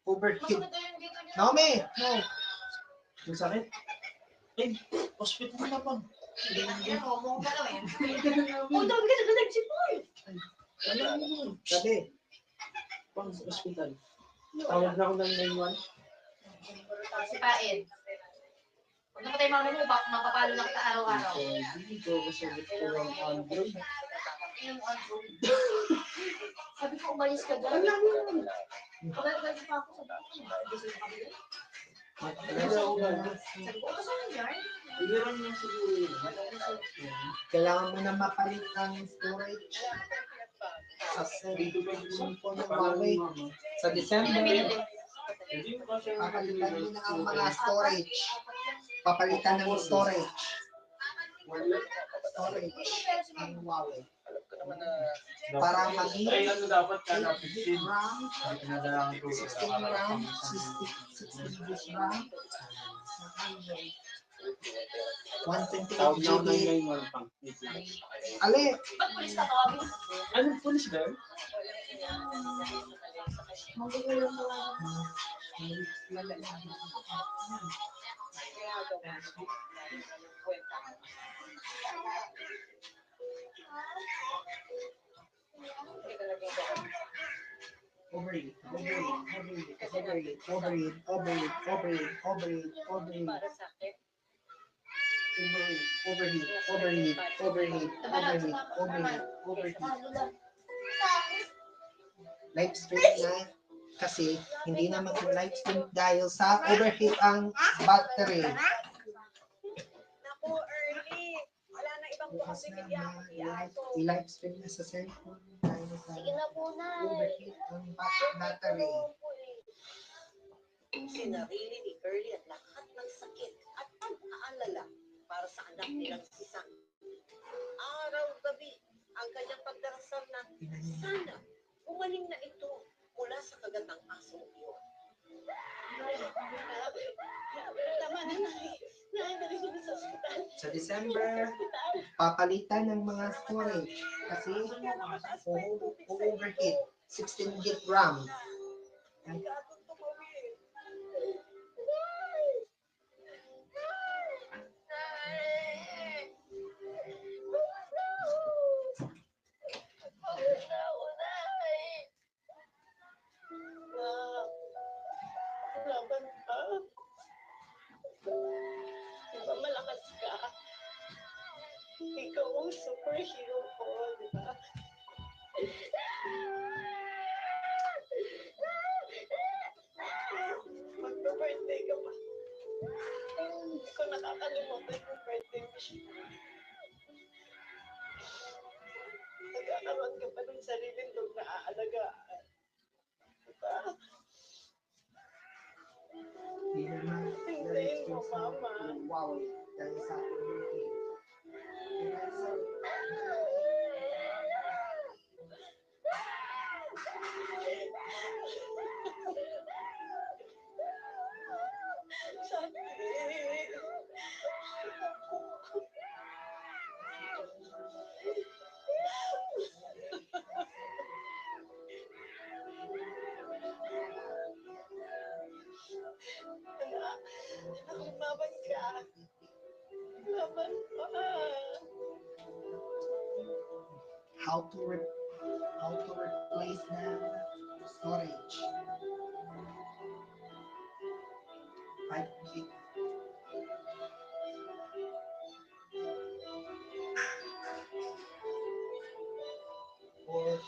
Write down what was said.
Overheat. Naomi! No! Yung sakit? Eh, hospital na pa. Yan, mo ka daw eh. Ang dami ka na nag-sipol. Wala mo. Sabi. Pang hospital. Tawag na ako ng 911. Si Paed. Huwag na pa tayo mamay mo, mapapalo na kita araw-araw. Dito, masabit ko ng Android. Yung Android. Sabi ko, umalis ka dyan. Wala mo. Pagkagalit pa ako, sabi ko, gusto mo kami dyan? Sabi ko, gusto mo dyan? Ilan niya siguro. Kailangan mo na mapalit ng storage sa cellphone ng Huawei. Sa December, papalitan mo na ang mga storage. Papalitan ng storage. Storage ang Huawei. Para maging 8 RAM, 16 RAM, 16 RAM, 128 GB. Ali, Ba't pulis ka tawagin? anong pulis ba? Overeat. Live stream na kasi hindi na mag-live stream dahil sa overheat ang battery. Naku, early. Wala na ibang posibilidad. I-live stream na sa cellphone dahil sa Sige na po na. overheat ang battery. Sinarili ni Curly at lahat ng sakit at pag-aalala para sa anak nilang si Sam. Araw-gabi ang kanyang pagdarasal na sana gumaling na ito mula sa kagatang asong iyon. Tama na, Nay. Nay, dali ko na sa ospital. Sa December, papalitan ng mga storage kasi overheat. 16 gig RAM. Laban ka. Diba malakas ka? Ikaw ang superhero ko, diba? Magpa-birthday ka pa. Hindi ko nakakalimutan yung birthday wish mo. Nagkakaroon ka pa ng sariling dog na aalagaan. Diba? Hintayin mo, Mama. Wow, dahil sa overheat. Sakit. Anak, lumaban ka. Laban pa. How to replace the storage. 5 gig. For